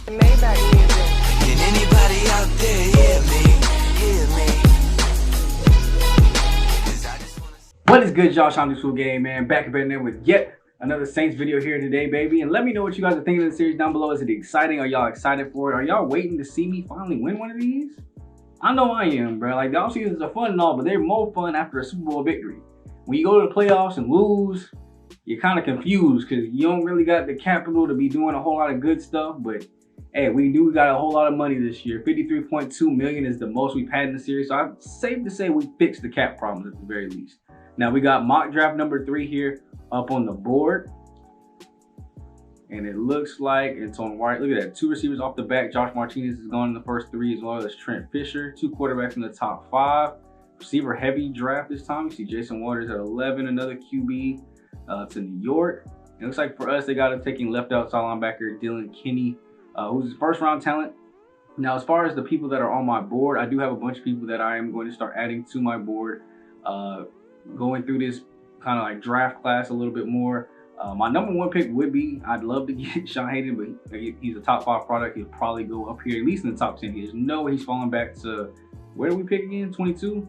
Maybach music. Can anybody out there hear me? Hear me? 'Cause I just wanna... What is good, y'all? Sean SmooveGotGame, man. Back up in there with yet another Saints video here today, baby. And let me know what you guys are thinking of the series down below. Is it exciting? Are y'all excited for it? Are y'all waiting to see me finally win one of these? I know I am, bro. Like, the off seasons are fun and all, but they're more fun after a Super Bowl victory. When you go to the playoffs and lose, you're kind of confused because you don't really got the capital to be doing a whole lot of good stuff. But hey, we got a whole lot of money this year. 53.2 million is the most we've had in the series. So I'm safe to say we fixed the cap problems at the very least. Now we got mock draft number 3 here up on the board. And it looks like Antoine White. Look at that. 2 receivers off the back. Josh Martinez is gone in the first 3, as well as Trent Fisher. 2 quarterbacks in the top 5. Receiver heavy draft this time. You see Jason Waters at 11, another QB to New York. It looks like for us, they got him taking left outside linebacker Dylan Kinney, who's a first round talent. Now, as far as the people that are on my board, I do have a bunch of people that I am going to start adding to my board. Going through this kind of like draft class a little bit more. My number 1 pick would be, I'd love to get Sean Hayden, but he's a top 5 product. He'll probably go up here, at least in the top 10. There's no way he's falling back to, where do we pick again? 22?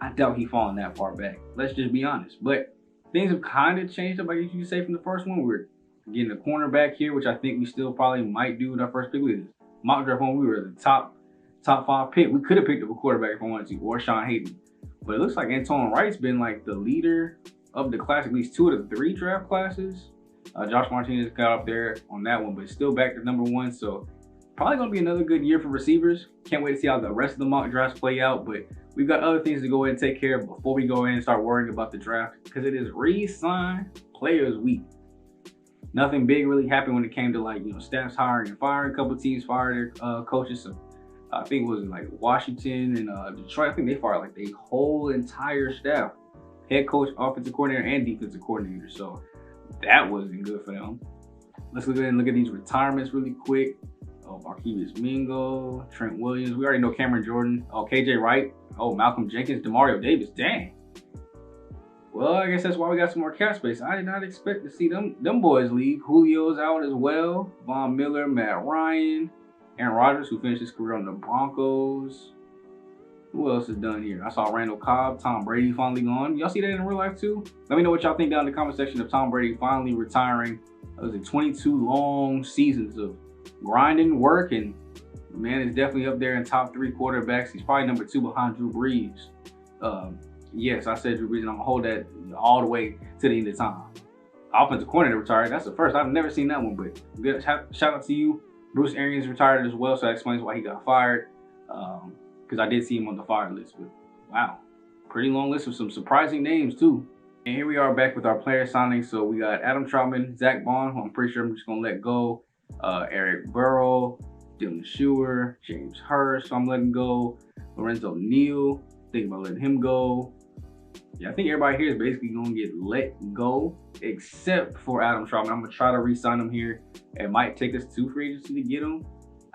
I doubt he's falling that far back. Let's just be honest. But things have kind of changed up, I guess you could say, from the first one. We're getting a cornerback here, which I think we still probably might do with our first pick. With this mock draft one, we were the top 5 pick. We could have picked up a quarterback if I wanted to, or Sean Hayden. But it looks like Antoine Wright's been like the leader of the class, at least 2 of the 3 draft classes. Josh Martinez got up there on that one, but still back to number 1. So probably gonna be another good year for receivers. Can't wait to see how the rest of the mock drafts play out, but we've got other things to go ahead and take care of before we go in and start worrying about the draft, because it is re-sign players week. Nothing big really happened when it came to, like, you know, staffs hiring and firing. A couple teams fired their coaches. So I think it was like Washington and Detroit. I think they fired like the whole entire staff. Head coach, offensive coordinator, and defensive coordinator. So that wasn't good for them. Let's go ahead and look at these retirements really quick. Oh, Marquise Mingo, Trent Williams. We already know Cameron Jordan. Oh, KJ Wright. Oh, Malcolm Jenkins, Demario Davis. Dang. Well, I guess that's why we got some more cap space. I did not expect to see them boys leave. Julio's out as well. Von Miller, Matt Ryan, Aaron Rodgers, who finished his career on the Broncos. Who else is done here? I saw Randall Cobb, Tom Brady finally gone. Y'all see that in real life too? Let me know what y'all think down in the comment section of Tom Brady finally retiring. That was 22 long seasons of grinding, work, and the man is definitely up there in top 3 quarterbacks. He's probably number 2 behind Drew Brees. Yes, I said Drew Brees, and I'm gonna hold that all the way to the end of time. Offensive coordinator retired. That's the first. I've never seen that one, but good. Shout out to you. Bruce Arians retired as well, so that explains why he got fired. Because I did see him on the fire list. But wow, pretty long list of some surprising names too. And here we are back with our player signings. So we got Adam Troutman, Zach Bond, who I'm pretty sure I'm just gonna let go. Eric Burrow, Dylan Schuer, James Hurst, so I'm letting go. Lorenzo Neal, thinking about letting him go. Yeah, I think everybody here is basically gonna get let go, except for Adam Troutman. I'm gonna try to re-sign him here. It might take us 2 free agency to get him.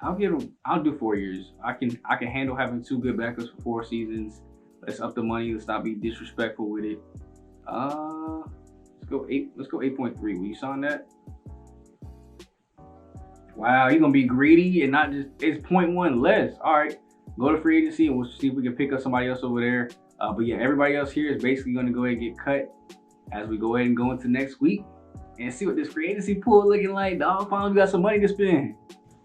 I'll do 4 years. I can handle having 2 good backups for 4 seasons. Let's up the money. Let's not be disrespectful with it. Let's go 8.3. Will you sign that? Wow, you're gonna be greedy and not just, it's 0.1 less. All right, go to free agency and we'll see if we can pick up somebody else over there. But yeah, everybody else here is basically gonna go ahead and get cut as we go ahead and go into next week and see what this free agency pool looking like. Dog, finally we got some money to spend.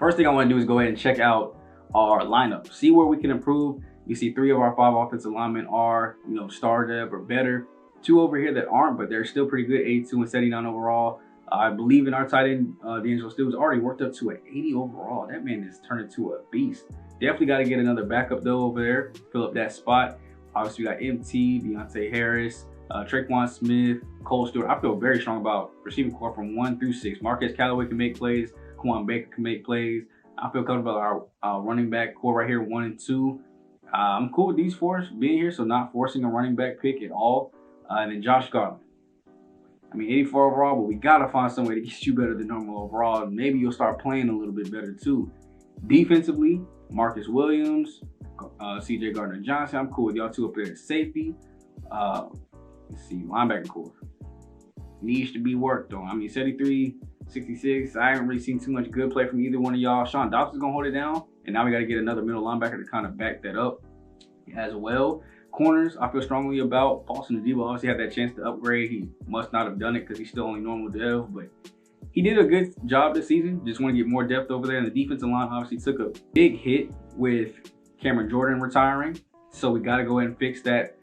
First thing I want to do is go ahead and check out our lineup, see where we can improve. You see 3 of our 5 offensive linemen are, you know, star dev or better. 2 over here that aren't, but they're still pretty good, 82 and 79 overall. I believe in our tight end, D'Angelo Stewart, already worked up to an 80 overall. That man is turned into a beast. Definitely got to get another backup though over there, fill up that spot. Obviously we got MT, Deontay Harris, Traquan Smith, Cole Stewart. I feel very strong about receiving core from 1 through 6. Marquez Callaway can make plays. Quan Baker can make plays. I feel comfortable about our running back core right here, 1 and 2. I'm cool with these 4 being here, so not forcing a running back pick at all. And then Josh Garland. I mean, 84 overall, but we got to find some way to get you better than normal overall. Maybe you'll start playing a little bit better too. Defensively, Marcus Williams, CJ Gardner-Johnson. I'm cool with y'all 2 up there at safety. Let's see, linebacker core needs to be worked on. I mean, 73 66. I haven't really seen too much good play from either one of y'all. Sean Dobson's gonna hold it down, and now we got to get another middle linebacker to kind of back that up as well. Corners, I feel strongly about. Paulson Adebo obviously had that chance to upgrade. He must not have done it because he's still only normal dev, but he did a good job this season. Just want to get more depth over there. And the defensive line obviously took a big hit with Cameron Jordan retiring. So we got to go ahead and fix that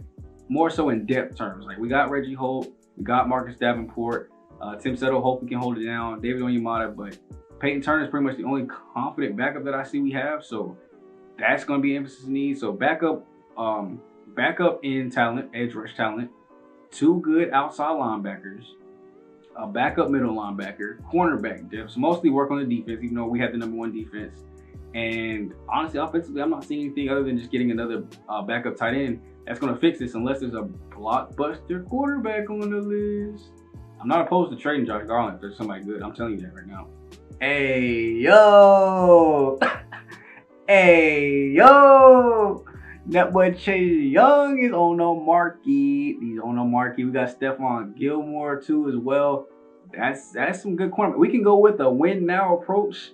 more so in depth terms. Like we got Reggie Holt, we got Marcus Davenport, Tim Settle hopefully can hold it down, David Onyemata, but Peyton Turner is pretty much the only confident backup that I see we have. So that's going to be emphasis need. So backup in talent, edge rush talent, 2 good outside linebackers, a backup middle linebacker, cornerback depth. So mostly work on the defense, even though we had the #1 defense. And honestly, offensively, I'm not seeing anything other than just getting another backup tight end that's going to fix this unless there's a blockbuster quarterback on the list. I'm not opposed to trading Josh Garland if there's somebody good. I'm telling you that right now. Hey, yo. Hey, yo. That boy Chase Young is on the market. He's on the market. We got Stephon Gilmore too as well. That's some good corner. We can go with a win now approach.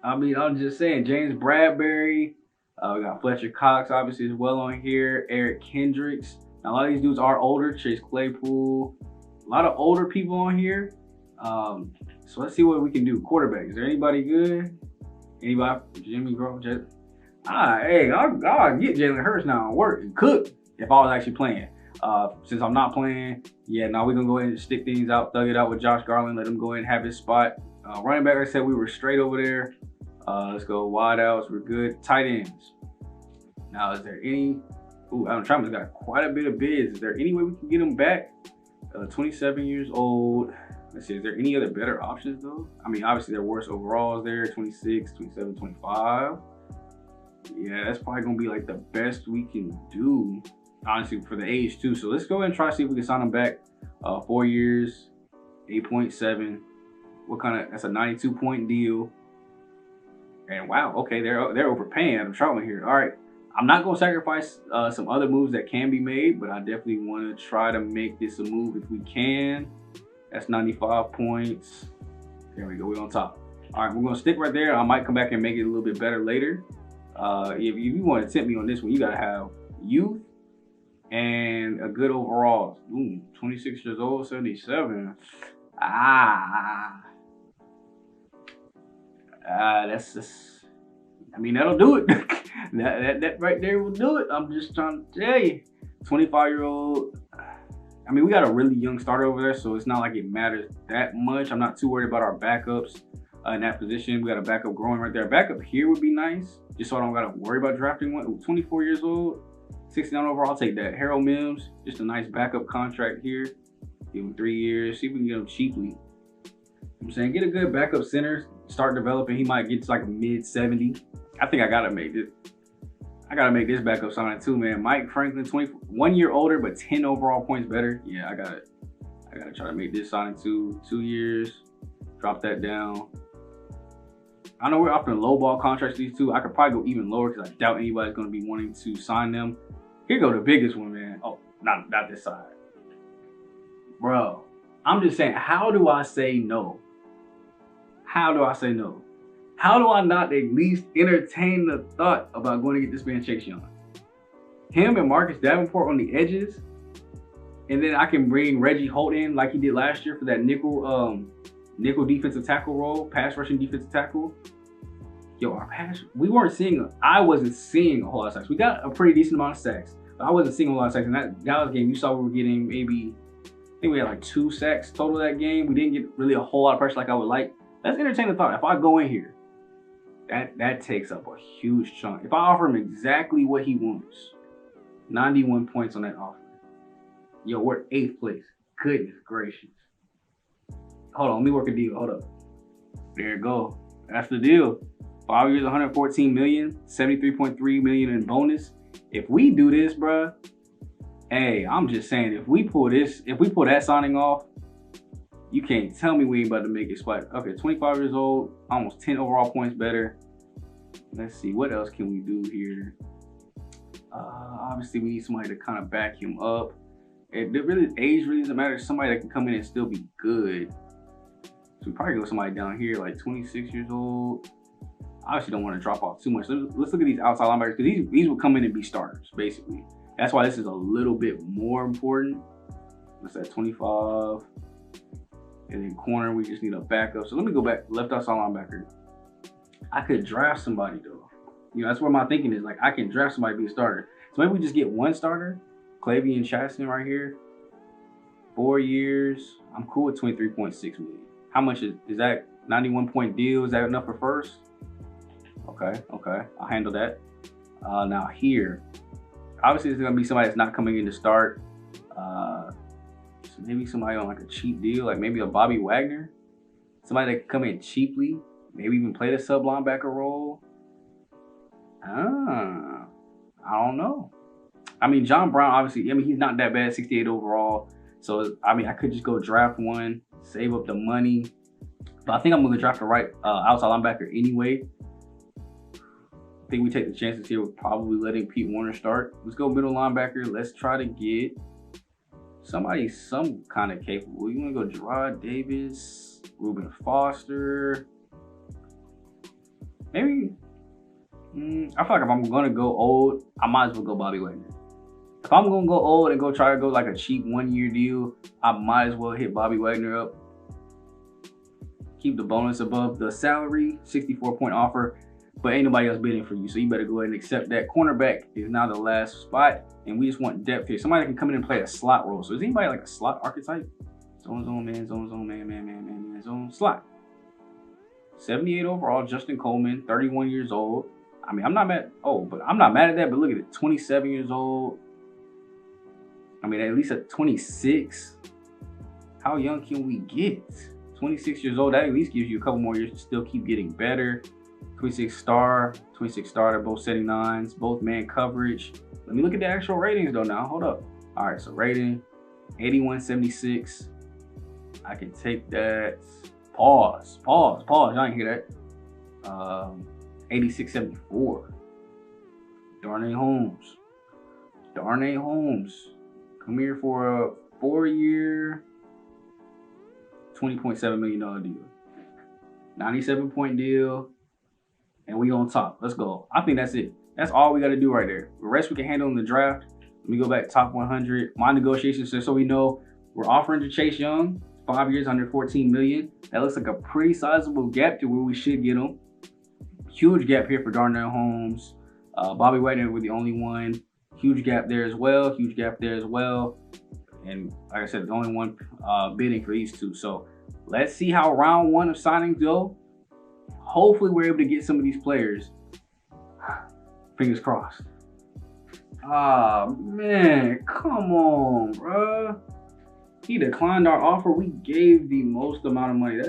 I mean, I'm just saying, James Bradbury. We got Fletcher Cox obviously as well on here. Eric Kendricks. Now, a lot of these dudes are older. Chase Claypool. A lot of older people on here. So let's see what we can do. Quarterback. Is there anybody good? Anybody? Jimmy Grove? Hey, I'll get Jalen Hurts now and work and cook if I was actually playing. Since I'm not playing, yeah, now we're going to go ahead and stick things out, thug it out with Josh Garland, let him go ahead and have his spot. Running back, like I said, we were straight over there. Let's go wide outs. We're good. Tight ends. Now, is there any... Ooh, Adam Trautman's got quite a bit of bids. Is there any way we can get him back? 27 years old. Let's see, is there any other better options, though? I mean, obviously, there are worse overalls there. 26, 27, 25. Yeah, that's probably going to be like the best we can do, honestly, for the age, too. So let's go ahead and try to see if we can sign him back. 4 years, 8.7. What kind of... That's a 92-point deal. And wow, okay, they're overpaying Adam Trautman here. All right, I'm not gonna sacrifice some other moves that can be made, but I definitely want to try to make this a move if we can. That's 95 points. There we go, we're on top. All right, we're gonna stick right there. I might come back and make it a little bit better later. If you want to tempt me on this one, you gotta have youth and a good overall. Ooh, 26 years old, 77. That's just, I mean, that'll do it. that right there will do it. I'm just trying to tell you. 25-year-old. I mean, we got a really young starter over there, so it's not like it matters that much. I'm not too worried about our backups in that position. We got a backup growing right there. A backup here would be nice, just so I don't got to worry about drafting one. Ooh, 24 years old, 69 overall. I'll take that. Harold Mims, just a nice backup contract here. Give him 3 years. See if we can get him cheaply. I'm saying, get a good backup center, start developing. He might get to like a mid-70. I think I gotta make this. I gotta make this backup signing too, man. Mike Franklin, 21 year older, but 10 overall points better. Yeah, I gotta try to make this signing too. 2 years, drop that down. I know we're offering low ball contracts these two. I could probably go even lower because I doubt anybody's gonna be wanting to sign them. Here go the biggest one, man. Oh, not this side, bro. I'm just saying, how do I say no? How do I say no? How do I not at least entertain the thought about going to get this man Chase Young? Him and Marcus Davenport on the edges, and then I can bring Reggie Holt in like he did last year for that nickel defensive tackle role, pass rushing defensive tackle. Yo, our pass, I wasn't seeing a whole lot of sacks. We got a pretty decent amount of sacks, but I wasn't seeing a lot of sacks. In that Dallas game, you saw we were getting maybe, I think we had like 2 sacks total that game. We didn't get really a whole lot of pressure like I would like. Let's entertain the thought. If I go in here, that takes up a huge chunk. If I offer him exactly what he wants, 91 points on that offer. Yo, we're 8th place. Goodness gracious. Hold on, let me work a deal. Hold up. There you go. That's the deal. 5 years, 114 million, 73.3 million in bonus. If we do this, bruh, hey, I'm just saying, if we pull that signing off, you can't tell me we ain't about to make it spot. Okay, 25 years old, almost 10 overall points better. Let's see, what else can we do here? Obviously, we need somebody to kind of back him up. Age really doesn't matter. Somebody that can come in and still be good. So we probably go somebody down here like 26 years old. I obviously don't want to drop off too much. Let's look at these outside linebackers, because these will come in and be starters, basically. That's why this is a little bit more important. What's that, 25? And then corner, we just need a backup. So let me go back, left outside linebacker. I could draft somebody though. You know, that's where my thinking is. Like, I can draft somebody to be a starter. So maybe we just get one starter, Clavian Chaston right here. 4 years. I'm cool with 23.6 million. How much is that? 91 point deal. Is that enough for Firth? Okay, I'll handle that. Now here, obviously there's gonna be somebody that's not coming in to start. So maybe somebody on like a cheap deal, like maybe a Bobby Wagner. Somebody that can come in cheaply, maybe even play the sub linebacker role. I don't know. I mean, John Brown, obviously, I mean, he's not that bad, 68 overall. So, I mean, I could just go draft one, save up the money. But I think I'm going to draft the right outside linebacker anyway. I think we take the chances here with probably letting Pete Warner start. Let's go middle linebacker. Let's try to get somebody some kind of capable. You want to go Gerard Davis, Reuben Foster. Maybe, I feel like if I'm going to go old, I might as well go Bobby Wagner. If I'm going to go old and try to go like a cheap 1 year deal, I might as well hit Bobby Wagner up. Keep the bonus above the salary, 64-point offer, but ain't nobody else bidding for you, so you better go ahead and accept that. Cornerback is now the last spot, and we just want depth here. Somebody that can come in and play a slot role. So is anybody like a slot archetype? Zone, man, zone, slot. 78 overall, Justin Coleman, 31 years old. I mean, I'm not mad at that, but look at it, 27 years old. I mean, at least at 26, how young can we get? 26 years old, that at least gives you a couple more years to still keep getting better. 26 star, they're both setting nines, both man coverage. Let me look at the actual ratings though now, hold up. All right, so rating, 8176. I can take that, pause, y'all ain't hear that. 8674. Darnay Holmes. Come here for a 4-year, $20.7 million deal. 97-point deal, and we on top. Let's go. I think that's it. That's all we got to do right there. The rest we can handle in the draft. Let me go back top 100. My negotiations, so we know we're offering to Chase Young 5 years, $114 million. That looks like a pretty sizable gap to where we should get him. Huge gap here for Darnell Holmes. Bobby Wagner with the only one. Huge gap there as well. And like I said, the only one bidding for these two. So let's see how round one of signings go. Hopefully we're able to get some of these players. Fingers crossed. Ah, man, come on, bruh. He declined our offer. We gave the most amount of money.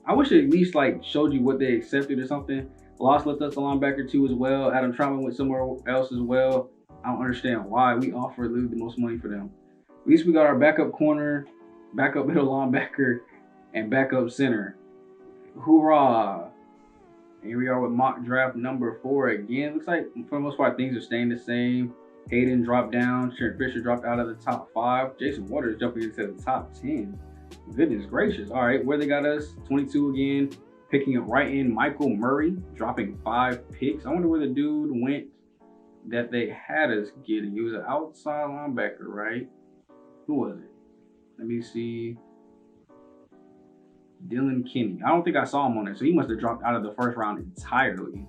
I wish it at least like showed you what they accepted or something. Lost left us a linebacker too as well. Adam Trautman went somewhere else as well. I don't understand why we offered literally the most money for them. At least we got our backup corner, backup middle linebacker, and backup center. Hoorah! Here we are with mock draft number 4 again. Looks like for the most part things are staying the same. Hayden dropped down. Trent Fisher dropped out of the top 5. Jason Waters jumping into the top 10. Goodness gracious. All right, where they got us? 22 again. Picking up right in Michael Murray, dropping 5 picks. I wonder where the dude went that they had us getting. He was an outside linebacker, right? Who was it? Let me see. Dylan Kinney. I don't think I saw him on there, so he must have dropped out of the first round entirely.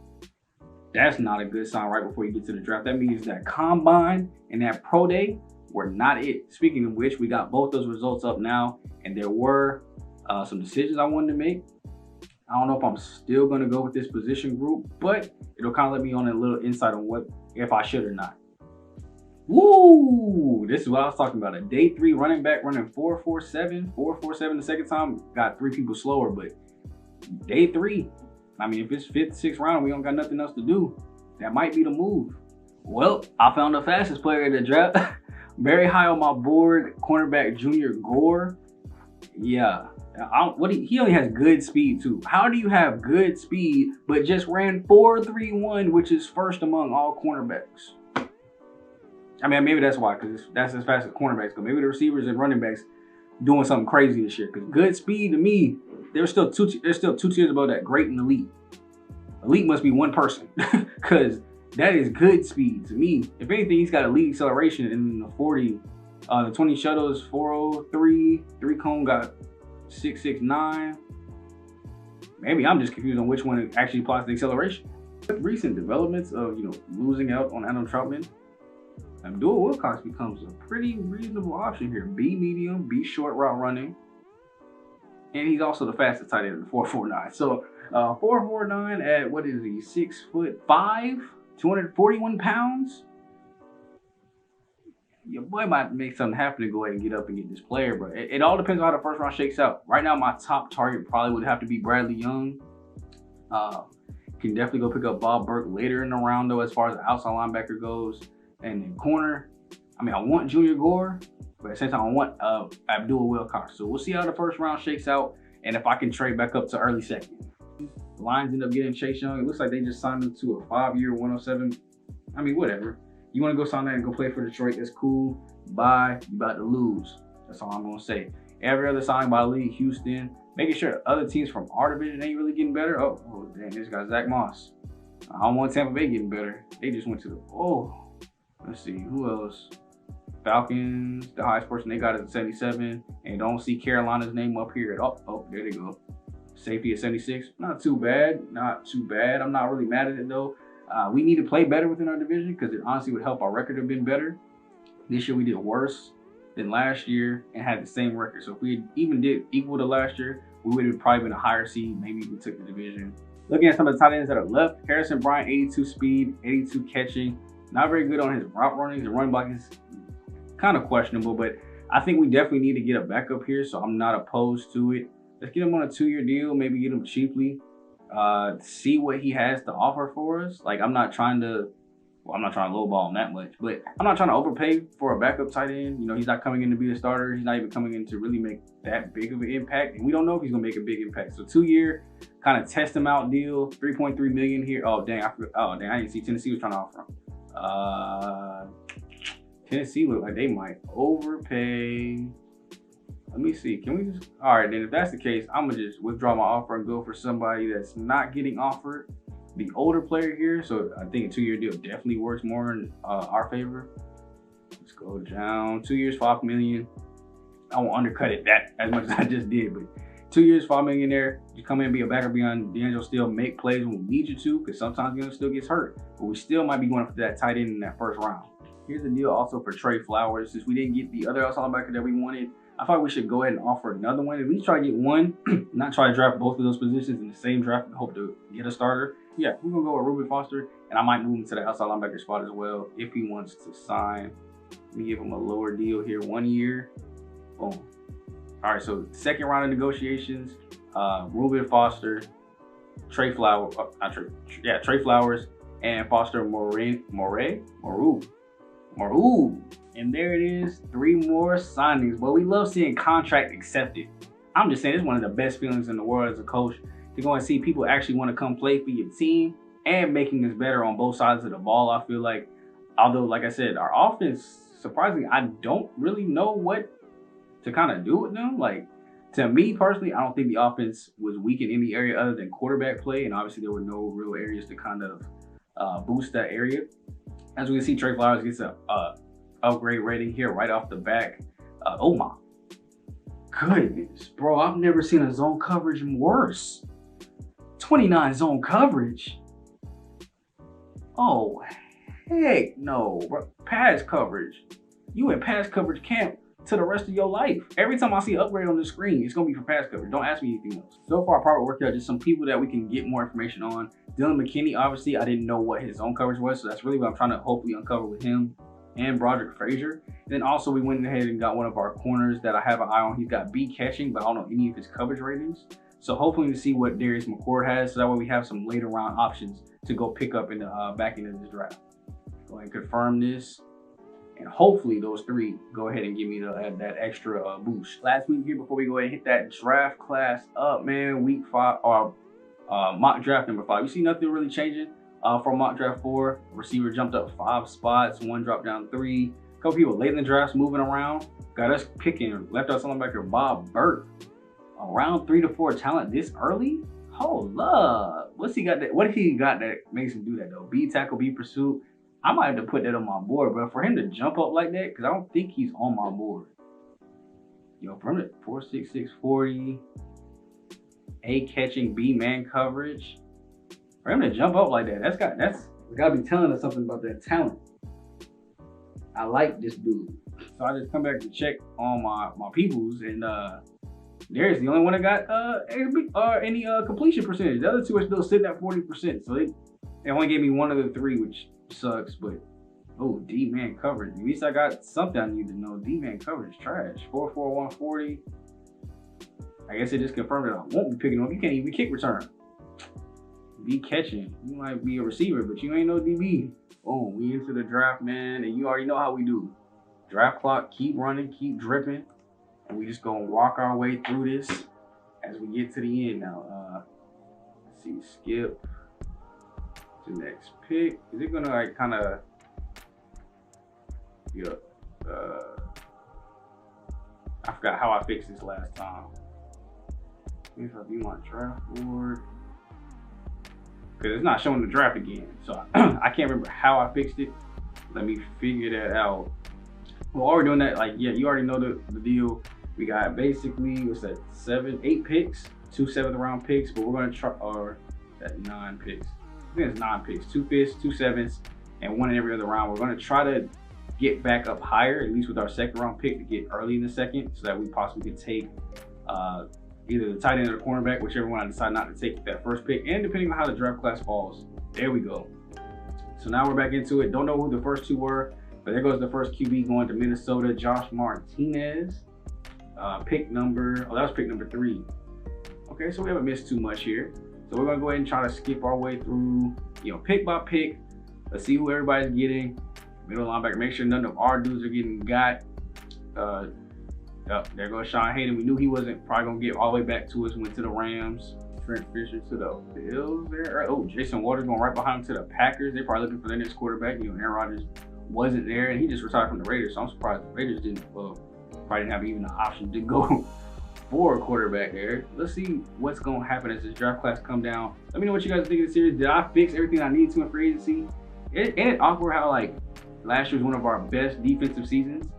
That's not a good sign right before you get to the draft. That means that combine and that pro day were not it. Speaking of which, we got both those results up now, and there were some decisions I wanted to make. I don't know if I'm still going to go with this position group, but it'll kind of let me on a little insight on what if I should or not. Woo! This is what I was talking about. A day 3 running back running 4.47. 4.47 the second time. Got 3 people slower, but day 3. I mean, if it's 5th, 6th round, we don't got nothing else to do. That might be the move. Well, I found the fastest player in the draft. Very high on my board, cornerback Junior Gore. Yeah. He only has good speed too. How do you have good speed but just ran 4.31, which is first among all cornerbacks? I mean, maybe that's why, because that's as fast as cornerbacks go. Maybe the receivers and running backs doing something crazy this year. Because good speed to me, there's still two tiers above that, great and elite. Elite must be one person because that is good speed to me. If anything, he's got elite acceleration in the 40. The 20 shuttle is 403. 3 cone got 669. Maybe I'm just confused on which one actually applies the acceleration. With recent developments of losing out on Adam Troutman, Abdul Wilcox becomes a pretty reasonable option here. B medium, B short route running, and he's also the fastest tight end at 4.49. So 4.49 at what is he? 6'5", 241 pounds. Your boy might make something happen to go ahead and get up and get this player, but it all depends on how the first round shakes out. Right now, my top target probably would have to be Bradley Young. Can definitely go pick up Bob Burke later in the round though, as far as the outside linebacker goes. And in corner, I mean, I want Junior Gore, but at the same time, I want Abdul Wilcox. So we'll see how the first round shakes out, and if I can trade back up to early second. The Lions end up getting Chase Young. It looks like they just signed him to a 5-year, 107. I mean, whatever. You want to go sign that and go play for Detroit, that's cool. Bye, you about to lose. That's all I'm going to say. Every other signing by the league, Houston, making sure the other teams from our division ain't really getting better. Oh damn, this guy Zach Moss. I don't want Tampa Bay getting better. They just went to the, let's see, who else? Falcons, the highest person they got is at 77. And don't see Carolina's name up here at all. Oh, there they go. Safety at 76. Not too bad, not too bad. I'm not really mad at it though. We need to play better within our division because it honestly would help our record have been better. This year we did worse than last year and had the same record. So if we even did equal to last year, we would have probably been a higher seed. Maybe we took the division. Looking at some of the tight ends that are left, Harrison Bryant, 82 speed, 82 catching. Not very good on his route running. The running block is kind of questionable, but I think we definitely need to get a backup here. So I'm not opposed to it. Let's get him on a 2-year deal, maybe get him cheaply. See what he has to offer for us. Like I'm not trying to lowball him that much, but I'm not trying to overpay for a backup tight end. He's not coming in to be a starter. He's not even coming in to really make that big of an impact, and we don't know if he's gonna make a big impact. So 2-year kind of test him out deal, 3.3 million here. Oh dang, I didn't see Tennessee was trying to offer him. Tennessee look like they might overpay. Let me see, can we just, all right, then if that's the case, I'm gonna just withdraw my offer and go for somebody that's not getting offered, the older player here. So I think a 2-year deal definitely works more in our favor. Let's go down, 2 years, 5 million. I won't undercut it that as much as I just did, but 2 years, 5 million there. You come in and be a backup beyond D'Angelo, still make plays when we need you to, because sometimes D'Angelo still gets hurt, but we still might be going for that tight end in that first round. Here's the deal also for Trey Flowers. Since we didn't get the other outside linebacker that we wanted, I thought we should go ahead and offer another one. At least try to get one, not try to draft both of those positions in the same draft and hope to get a starter. Yeah, we're gonna go with Reuben Foster, and I might move him to the outside linebacker spot as well if he wants to sign. Let me give him a lower deal here, 1 year. Boom. All right, so second round of negotiations, Reuben Foster, Trey Flowers, Trey Flowers, and Foster Moreau. And there it is, 3 more signings. But we love seeing contract accepted. I'm just saying, it's one of the best feelings in the world as a coach to go and see people actually want to come play for your team and making us better on both sides of the ball. I feel like, although, like I said, our offense, surprisingly, I don't really know what to kind of do with them. Like, to me personally, I don't think the offense was weak in any area other than quarterback play. And obviously, there were no real areas to kind of boost that area. As we can see, Trey Flowers gets a upgrade rating here right off the back. Oh my goodness, bro, I've never seen a zone coverage worse. 29 zone coverage. Oh heck no, bro. Pass coverage. You in pass coverage camp to the rest of your life. Every time I see an upgrade on the screen, it's gonna be for pass coverage. Don't ask me anything else. So far, private workout, just some people that we can get more information on. Dylan McKinney, obviously, I didn't know what his zone coverage was, so that's really what I'm trying to hopefully uncover with him and Broderick Frazier. And then also we went ahead and got one of our corners that I have an eye on. He's got B catching, but I don't know any of his coverage ratings. So hopefully we see what Darius McCord has, so that way we have some later round options to go pick up in the back end of this draft. Go ahead and confirm this. And hopefully those 3 go ahead and give me that extra boost. Last week here, before we go ahead and hit that draft class up, man, week 5, or mock draft number 5. You see nothing really changing from mock draft 4. Receiver jumped up 5 spots, 1 dropped down 3. A couple people late in the drafts moving around. Got us picking, left out someone back here, Bob Burt. Around 3 to 4 talent this early? Hold up. What's he got that? What if he got that makes him do that though? B tackle, B pursuit. I might have to put that on my board, but for him to jump up like that, because I don't think he's on my board. Yo, for him to 4.66 40, A catching, B man coverage. For him to jump up like that, that's gotta be telling us something about that talent. I like this dude. So I just come back to check on my peoples, and there's the only one that got any completion percentage. The other two are still sitting at 40%. So they only gave me one of the three, which sucks. But oh, D-man coverage. At least I got something I need to know. D-man coverage trash. 4.4 140. I guess it just confirmed that I won't be picking up. You can't even kick return. Be catching. You might be a receiver, but you ain't no DB. Boom, we into the draft, man, and you already know how we do. Draft clock, keep running, keep dripping, and we just gonna walk our way through this as we get to the end now. Let's see, skip to next pick. Is it gonna like kind of, I forgot how I fixed this last time. If I view my draft board, because it's not showing the draft again, so I can't remember how I fixed it. Let me figure that out. Well, while we're doing that, like, yeah, you already know the deal. We got basically, what's that, 8 picks, 2 7th round picks, but we're gonna try, or that 9 picks. I think it's 9 picks, 2 5ths, 2 7ths, and 1 in every other round. We're gonna try to get back up higher, at least with our 2nd round pick, to get early in the 2nd, so that we possibly could take either the tight end or the cornerback, whichever one I decide not to take that first pick, and depending on how the draft class falls. There we go. So now we're back into it. Don't know who the first two were, but there goes the first QB going to Minnesota, Josh Martinez. Pick number 3. Okay, so we haven't missed too much here. So we're gonna go ahead and try to skip our way through, pick by pick. Let's see who everybody's getting. Middle linebacker, make sure none of our dudes are getting got. There goes Sean Hayden. We knew he wasn't probably gonna get all the way back to us. Went to the Rams. Trent Fisher to the Bills there. Oh, Jason Waters going right behind him to the Packers. They're probably looking for their next quarterback. Aaron Rodgers wasn't there, and he just retired from the Raiders. So I'm surprised the Raiders probably didn't have even the option to go for a quarterback there. Let's see what's gonna happen as this draft class come down. Let me know what you guys think of the series. Did I fix everything I need to in free agency? Ain't it awkward how like last year was one of our best defensive seasons,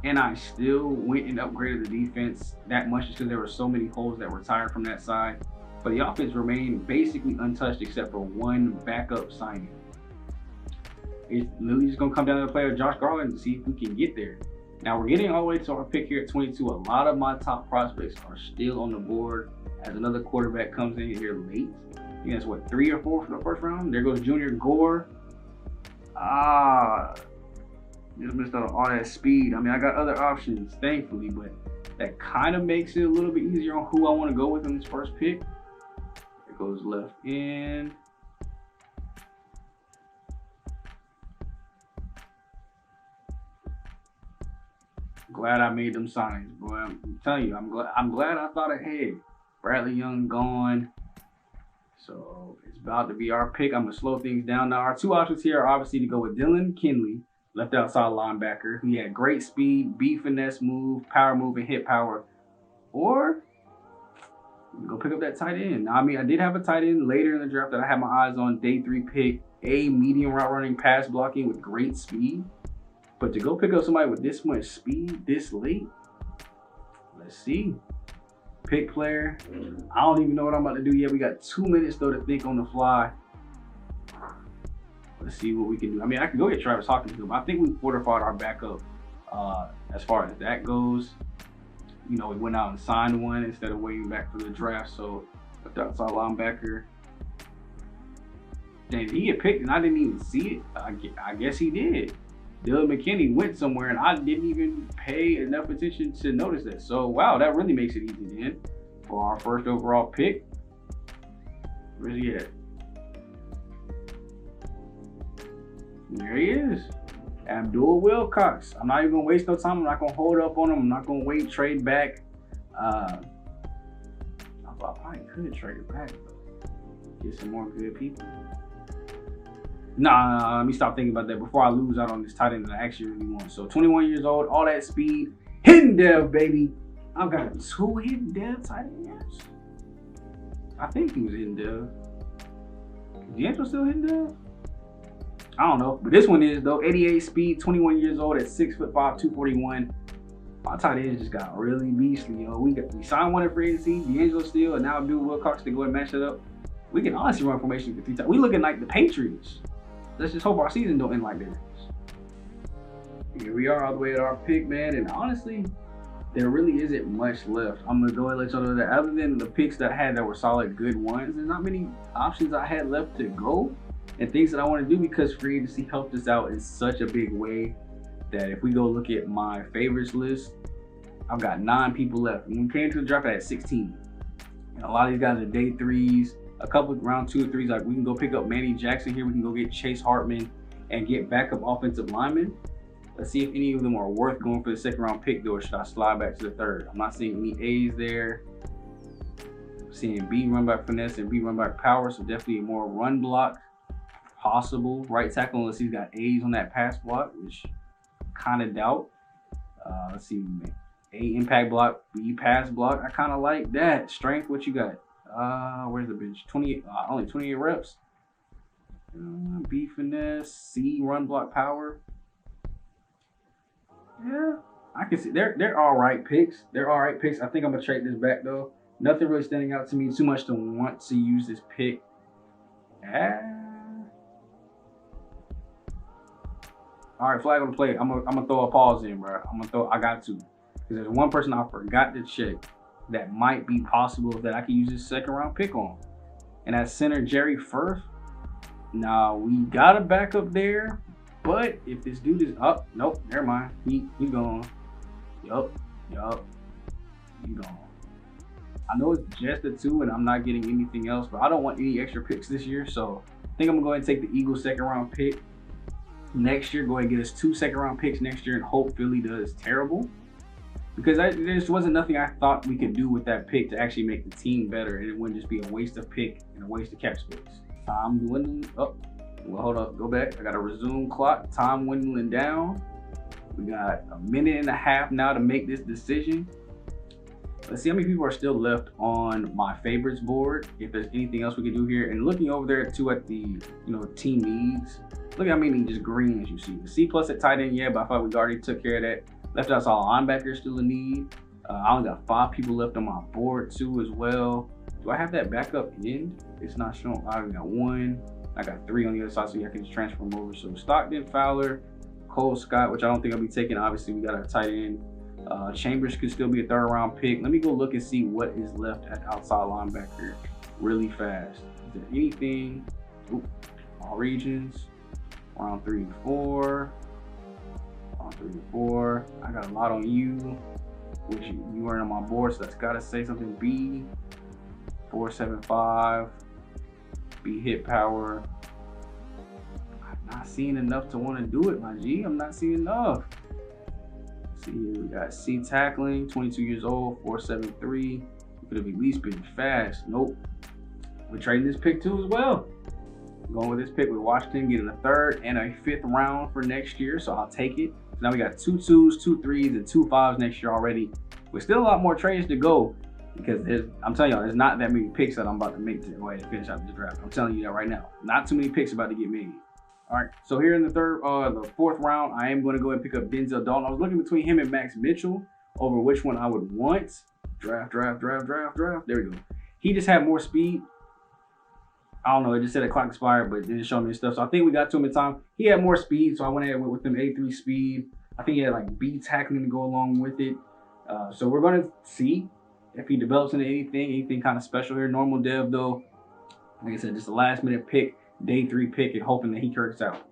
and I still went and upgraded the defense that much just because there were so many holes that were retired from that side. But the offense remained basically untouched except for one backup signing. It's literally just gonna come down to the player Josh Garland to see if we can get there. Now we're getting all the way to our pick here at 22. A lot of my top prospects are still on the board as another quarterback comes in here late. I think that's what, 3 or 4 for the first round. There goes Junior Gore. Just missed out on all that speed. I mean, I got other options, thankfully, but that kind of makes it a little bit easier on who I want to go with in this first pick. It goes left end. Glad I made them signs, boy. I'm telling you, I'm glad I thought ahead. Bradley Young gone. So it's about to be our pick. I'm gonna slow things down. Now our two options here are obviously to go with Dylan Kinley, left outside linebacker. He had great speed, B finesse move, power move, and hit power. Or go pick up that tight end. Now, I mean, I did have a tight end later in the draft that I had my eyes on. Day 3 pick, a medium route running, pass blocking with great speed. But to go pick up somebody with this much speed this late, let's see. Pick player. I don't even know what I'm about to do yet. We got 2 minutes though to think on the fly. Let's see what we can do. I mean, I could go get Travis Hawkins, but I think we fortified our backup as far as that goes. We went out and signed one instead of waiting back for the draft. So left outside linebacker. Did he get picked and I didn't even see it? I guess he did. Dylan McKinney went somewhere and I didn't even pay enough attention to notice that. So wow, that really makes it easy then for our first overall pick. Where's he at? There he is. Abdul Wilcox. I'm not even gonna waste no time. I'm not gonna hold up on him. I'm not gonna wait, trade back. I probably could trade it back, get some more good people. Nah, let me stop thinking about that before I lose out on this tight end that I actually really want. So 21 years old, all that speed, hidden dev, baby. I've got 2 hidden dev tight ends. I think he was hidden dev. Is D'Angelo still hidden dev? I don't know, but this one is though. 88 speed, 21 years old at 6'5", 241. My tight ends just got really beastly, yo. We signed one in free agency, D'Angelo still, and now Abdul Wilcox to go and match that up. We can honestly run formation for 3 times. We looking like the Patriots. Let's just hope our season don't end like theirs. Here we are all the way at our pick, man, and honestly, there really isn't much left. I'm gonna go ahead and let y'all know that other than the picks that I had that were solid good ones, there's not many options I had left to go and things that I want to do because free agency helped us out in such a big way that if we go look at my favorites list, I've got 9 people left. When we came to the draft, I had 16. And a lot of these guys are day 3s, a couple of round 2 or 3s. Like we can go pick up Manny Jackson here. We can go get Chase Hartman and get backup offensive linemen. Let's see if any of them are worth going for the 2nd round pick though, or should I slide back to the 3rd? I'm not seeing any A's there. I'm seeing B run back finesse and B run back power, so definitely more run block possible. Right tackle unless he's got A's on that pass block, which kind of doubt. Let's see, A impact block, B pass block. I kind of like that. Strength, what you got? Where's the bench? 28, only 28 reps. B finesse, C run block power. Yeah, I can see they're all right picks. They're all right picks. I think I'm gonna trade this back though. Nothing really standing out to me too much to want to use this pick. All right, flag on the play. I'm gonna throw a pause in, bro. I got to. Because there's one person I forgot to check that might be possible that I can use this 2nd round pick on. And that's center Jerry Firth. Now, we got a backup there, but if this dude is up, nope, never mind. He gone. Yup, he gone. I know it's just a 2 and I'm not getting anything else, but I don't want any extra picks this year. So I think I'm gonna go ahead and take the Eagles 2nd round pick next year. Go ahead and get us 2 2nd round picks next year and hope Philly does terrible. Because there just wasn't nothing I thought we could do with that pick to actually make the team better, and it wouldn't just be a waste of pick and a waste of cap space. Time dwindling. Oh, well, hold up, go back. I got a resume clock. Time dwindling down. We got a minute and a half now to make this decision. Let's see how many people are still left on my favorites board. If there's anything else we can do here, and looking over there too at the team needs. Look at how many just green as you see. The C plus at tight end, yeah, but I thought we already took care of that. Left outside linebacker still a need. I only got 5 people left on my board too as well. Do I have that backup end? It's not showing. I got 1. I got 3 on the other side, so I can just transfer them over. So Stockton, Fowler, Cole Scott, which I don't think I'll be taking. Obviously, we got our tight end. Chambers could still be a 3rd round pick. Let me go look and see what is left at outside linebacker really fast. Is there anything? Oop, all regions. Round 3 and 4. 3 to 4. I got a lot on you, which you weren't on my board, so that's gotta say something. B 475. B hit power. I'm not seeing enough to want to do it, my G. I'm not seeing enough. Let's see here, we got C tackling, 22 years old, 473. Could have at least been fast. Nope. We're trading this pick too as well. Going with this pick with Washington, getting a 3rd and a 5th round for next year, so I'll take it. So now we got 2 2s, 2 3s, and 2 5s next year already. With still a lot more trades to go because I'm telling y'all, there's not that many picks that I'm about to make to go ahead and finish out this draft. I'm telling you that right now. Not too many picks about to get made. All right, so here in the 4th round, I am going to go ahead and pick up Denzel Dalton. I was looking between him and Max Mitchell over which one I would want. Draft. There we go. He just had more speed. I don't know, it just said the clock expired, but it didn't show me stuff. So I think we got to him in time. He had more speed, so I went ahead with him A3 speed. I think he had like B tackling to go along with it. So we're gonna see if he develops into anything kind of special here. Normal dev though. Like I said, just a last minute pick, day 3 pick, and hoping that he works out.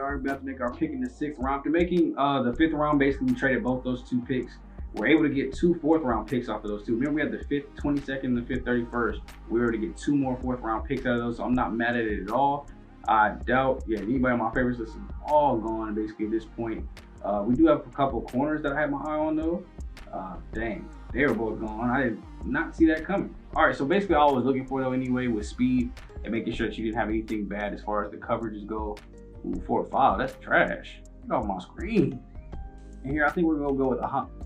We're about to make our pick in the 6th round. After making the 5th round, basically we traded both those 2 picks. We're able to get 2 4th round picks off of those 2. Remember, we had the 5th 22nd and the 5th 31st. We were able to get 2 more 4th round picks out of those, so I'm not mad at it at all. I doubt, anybody on my favorites list is all gone basically at this point. We do have a couple corners that I had my eye on though. Dang, they were both gone. I did not see that coming. All right, so basically all I was looking for though anyway was speed and making sure that you didn't have anything bad as far as the coverages go. Ooh, 4-5, that's trash. Get off my screen. And here I think we're gonna go with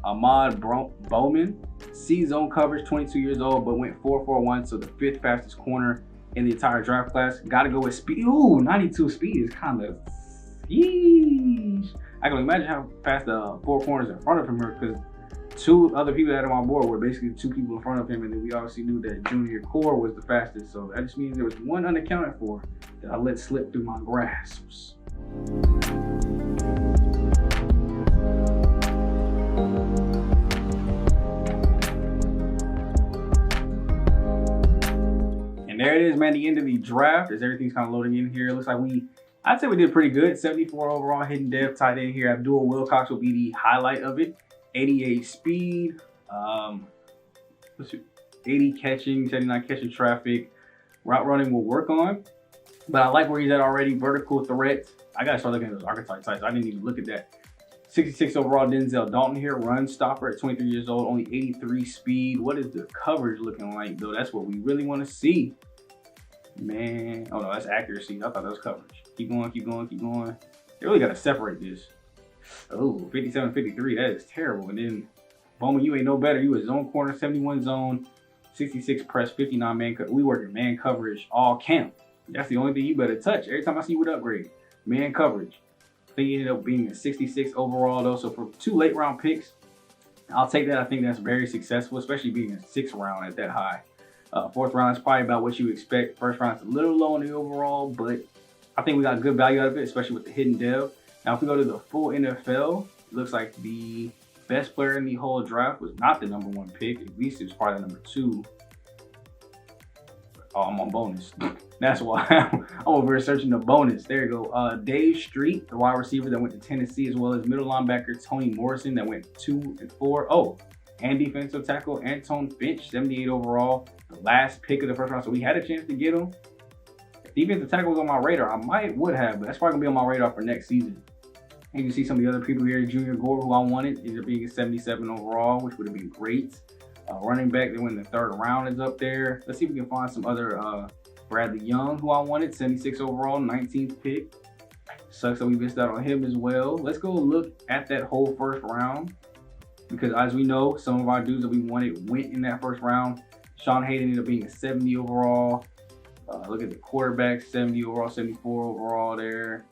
Ahmad Bowman. C-zone coverage, 22 years old, but went 4.41, so the 5th fastest corner in the entire draft class. Gotta go with speed. Ooh, 92 speed is kind of, yeesh. I can imagine how fast the 4 corners in front of him were, because 2 other people that had him on board were basically 2 people in front of him, and then we obviously knew that Junior Core was the fastest, so that just means there was one unaccounted for that I let slip through my grasps. And there it is, man, the end of the draft as everything's kind of loading in here. It looks like I'd say we did pretty good. 74 overall, hidden depth, tight end here. Abdul Wilcox will be the highlight of it. 88 speed, 80 catching, 79 catching traffic. Route running will work on, but I like where he's at already. Vertical threat. I gotta start looking at those archetype types. I didn't even look at that. 66 overall, Denzel Dalton here, run stopper at 23 years old, only 83 speed. What is the coverage looking like though? That's what we really want to see. Man, oh no, that's accuracy. I thought that was coverage. Keep going, keep going, keep going. They really gotta separate this. Oh, 57, 53, that is terrible. And then Bowman, you ain't no better. You was zone corner, 71 zone, 66 press, 59 man. We working man coverage all camp. That's the only thing you better touch. Every time I see you would upgrade, man coverage. I think he ended up being a 66 overall though. So for 2 late round picks, I'll take that. I think that's very successful, especially being a 6th round at that high. 4th round is probably about what you expect. 1st round is a little low on the overall, but I think we got good value out of it, especially with the hidden dev. Now, if we go to the full NFL, it looks like the best player in the whole draft was not the #1 pick. At least it was probably the #2. Oh, I'm on bonus. That's why I'm over here searching the bonus. There you go. Dave Street, the wide receiver that went to Tennessee, as well as middle linebacker Tony Morrison that went 2 and 4. Oh, and defensive tackle Anton Finch, 78 overall, the last pick of the 1st round. So we had a chance to get him. If defensive tackle was on my radar, I would have, but that's probably gonna be on my radar for next season. And you can see some of the other people here. Junior Gore, who I wanted, ended up being a 77 overall, which would have been great. Running back that went in the 3rd round is up there. Let's see if we can find some other Bradley Young, who I wanted, 76 overall, 19th pick. Sucks that we missed out on him as well. Let's go look at that whole 1st round, because as we know, some of our dudes that we wanted went in that 1st round. Sean Hayden ended up being a 70 overall. Look at the quarterback, 70 overall, 74 overall there.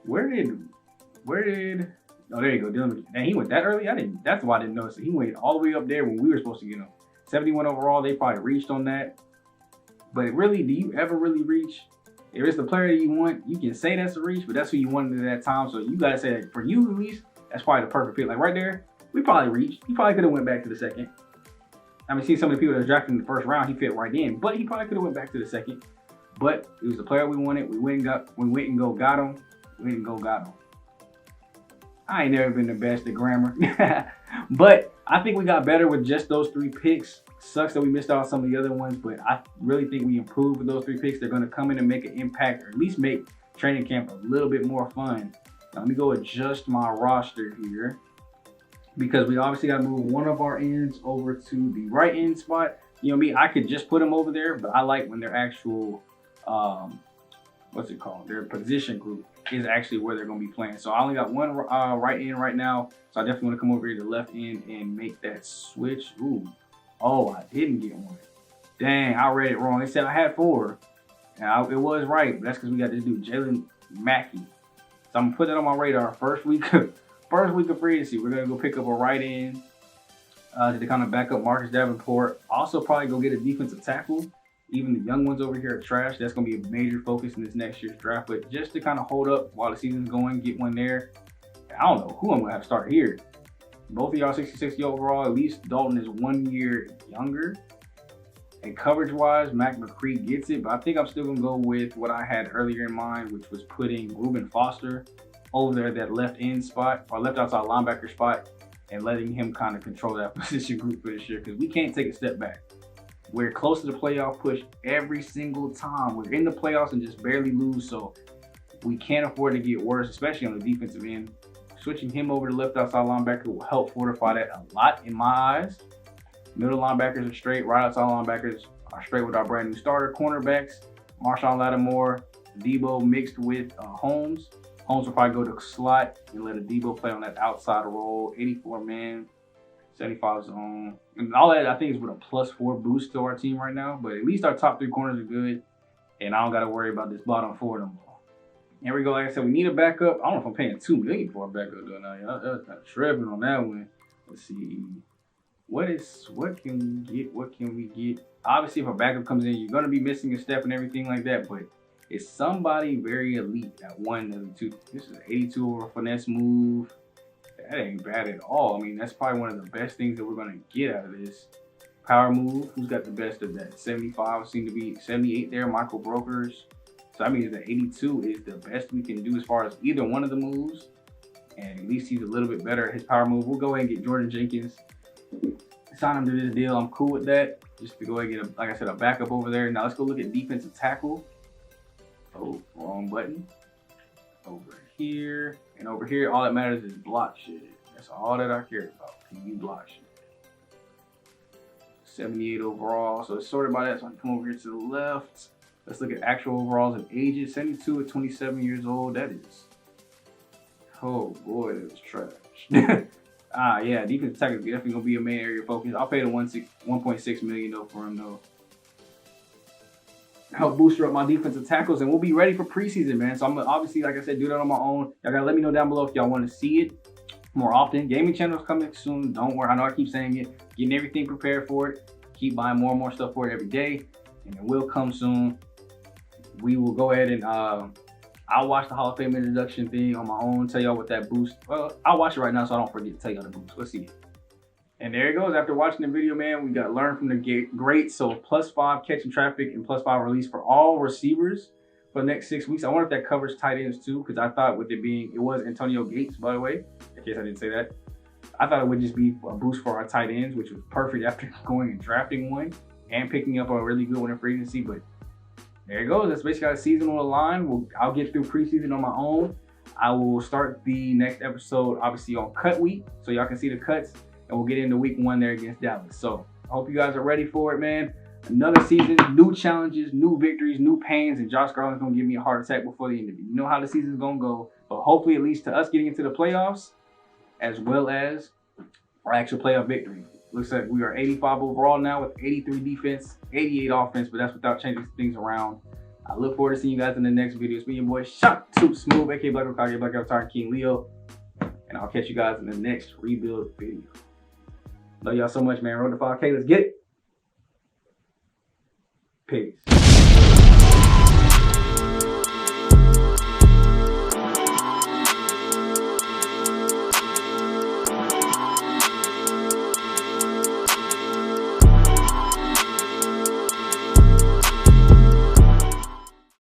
Where did, oh, there you go, Dylan. And he went that early? That's why I didn't notice it. He went all the way up there when we were supposed to get him. 71 overall, they probably reached on that. But really, do you ever really reach? If it's the player that you want, you can say that's a reach, but that's who you wanted at that time. So you gotta say that for you at least, that's probably the perfect fit. Like right there, we probably reached. He probably could have went back to the 2nd. I mean, see some of the people that were drafted in the 1st round, he fit right in, but he probably could have went back to the 2nd. But it was the player we wanted. We went and got him. I ain't never been the best at grammar, but I think we got better with just those 3 picks. Sucks that we missed out on some of the other ones, but I really think we improved with those 3 picks. They're going to come in and make an impact, or at least make training camp a little bit more fun. Now, let me go adjust my roster here, because we obviously got to move one of our ends over to the right end spot. You know me, I could just put them over there, but I like when their actual, their position group is actually where they're going to be playing. So I only got one right end right now, so I definitely want to come over here to the left end and make that switch. Ooh, oh, I didn't get one. Dang, I read it wrong. They said I had 4. Now it was right, but that's because we got this dude, Jalen Mackey. So I'm gonna put that on my radar. First week of free agency, we're gonna go pick up a right end to kind of back up Marcus Davenport. Also, probably go get a defensive tackle. Even the young ones over here are trash. That's gonna be a major focus in this next year's draft. But just to kind of hold up while the season's going, get one there. I don't know who I'm gonna have to start here. Both of y'all 66 overall. At least Dalton is 1 year younger. And coverage-wise, Mac McCree gets it, but I think I'm still gonna go with what I had earlier in mind, which was putting Reuben Foster over there at that left end spot, or left outside linebacker spot, and letting him kind of control that position group for this year, because we can't take a step back. We're close to the playoff push every single time. We're in the playoffs and just barely lose, so we can't afford to get worse, especially on the defensive end. switching him over to left outside linebacker will help fortify that a lot in my eyes. Middle linebackers are straight. Right outside linebackers are straight with our brand new starter. Cornerbacks, Marshawn Lattimore, Debo mixed with Holmes. Holmes will probably go to slot and let a Debo play on that outside role. 84 man, 75 zone. And all that I think is with a +4 boost to our team right now. But at least our top 3 corners are good. And I don't got to worry about this bottom 4 no more. Here we go. Like I said, we need a backup. I don't know if I'm paying $2 million for a backup though. Now, that's kind of tripping on that one. Let's see. What can we get? Obviously, if a backup comes in, you're going to be missing a step and everything like that. But it's somebody very elite at 192. This is an 82 over finesse move. That ain't bad at all. I mean, that's probably one of the best things that we're going to get out of this. Power move. Who's got the best of that? 75 seem to be 78 there. Michael Brokers. So that means the 82 is the best we can do as far as either one of the moves. And at least he's a little bit better at his power move. We'll go ahead and get Jordan Jenkins. Sign him to this deal. I'm cool with that. Just to go ahead and get, like I said, a backup over there. Now let's go look at defensive tackle. Oh, wrong button. Over here. And over here, all that matters is block shit. That's all that I care about. Can you block shit? 78 overall. So it's sorted by that. So I can come over here to the left. Let's look at actual overalls and ages. 72 at 27 years old. That is, oh boy, that is trash. Yeah, defensive tackle is definitely gonna be a main area of focus. I'll pay the 1.6 million though for him though. Help booster up my defensive tackles, and we'll be ready for preseason, man. So I'm gonna obviously, like I said, do that on my own. Y'all gotta let me know down below if y'all want to see it more often. Gaming channel's coming soon. Don't worry. I know I keep saying it. Getting everything prepared for it. Keep buying more and more stuff for it every day, and it will come soon. We will go ahead and I'll watch the Hall of Fame introduction thing on my own. Tell y'all what that boost. Well, I'll watch it right now so I don't forget to tell y'all the boost. Let's see. And there it goes. After watching the video, man, we got to learn from the greats. So +5 catching traffic and +5 release for all receivers for the next 6 weeks. I wonder if that covers tight ends too, because I thought with it being, it was Antonio Gates, by the way, in case I didn't say that. I thought it would just be a boost for our tight ends, which was perfect after going and drafting one and picking up a really good one in free agency. But there it goes. That's basically how the season will align. I'll get through preseason on my own. I will start the next episode, obviously, on cut week, so y'all can see the cuts, and we'll get into week 1 there against Dallas. So I hope you guys are ready for it, man. Another season, new challenges, new victories, new pains, and Josh Garland's going to give me a heart attack before the end of it. You know how the season's going to go, but hopefully it leads to us getting into the playoffs, as well as our actual playoff victory. Looks like we are 85 overall now with 83 defense, 88 offense, but that's without changing things around. I look forward to seeing you guys in the next video. It's me, your boy, Shot Too Smooth, aka Black Okage, Black Avatar, King Leo. And I'll catch you guys in the next rebuild video. Love y'all so much, man. Road to 5K. Let's get it. Peace.